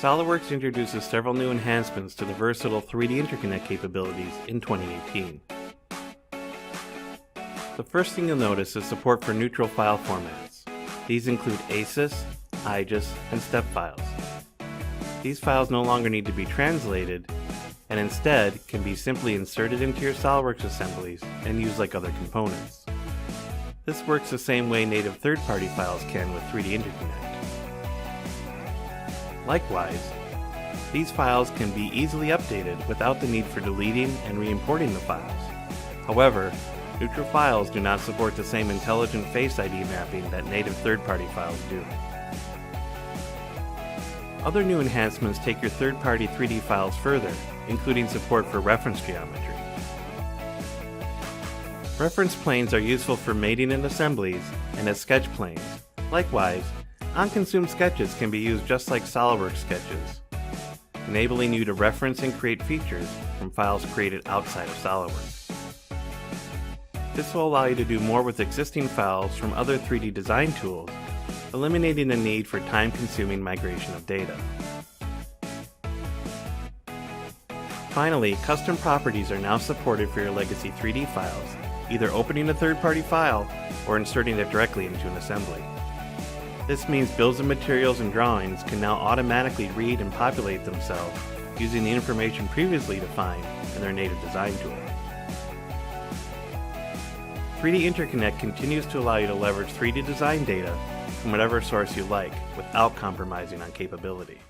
SolidWorks introduces several new enhancements to the versatile 3D Interconnect capabilities in 2018. The first thing you'll notice is support for neutral file formats. These include ACIS, IGES, and STEP files. These files no longer need to be translated, and instead can be simply inserted into your SolidWorks assemblies and used like other components. This works the same way native third-party files can with 3D Interconnect. Likewise, these files can be easily updated without the need for deleting and re-importing the files. However, neutral files do not support the same intelligent Face ID mapping that native third-party files do. Other new enhancements take your third-party 3D files further, including support for reference geometry. Reference planes are useful for mating in assemblies and as sketch planes. Likewise, unconsumed sketches can be used just like SolidWorks Sketches, enabling you to reference and create features from files created outside of SolidWorks. This will allow you to do more with existing files from other 3D design tools, eliminating the need for time-consuming migration of data. Finally, custom properties are now supported for your legacy 3D files, either opening a third-party file or inserting it directly into an assembly. This means bills of materials and drawings can now automatically read and populate themselves using the information previously defined in their native design tool. 3D Interconnect continues to allow you to leverage 3D design data from whatever source you like without compromising on capability.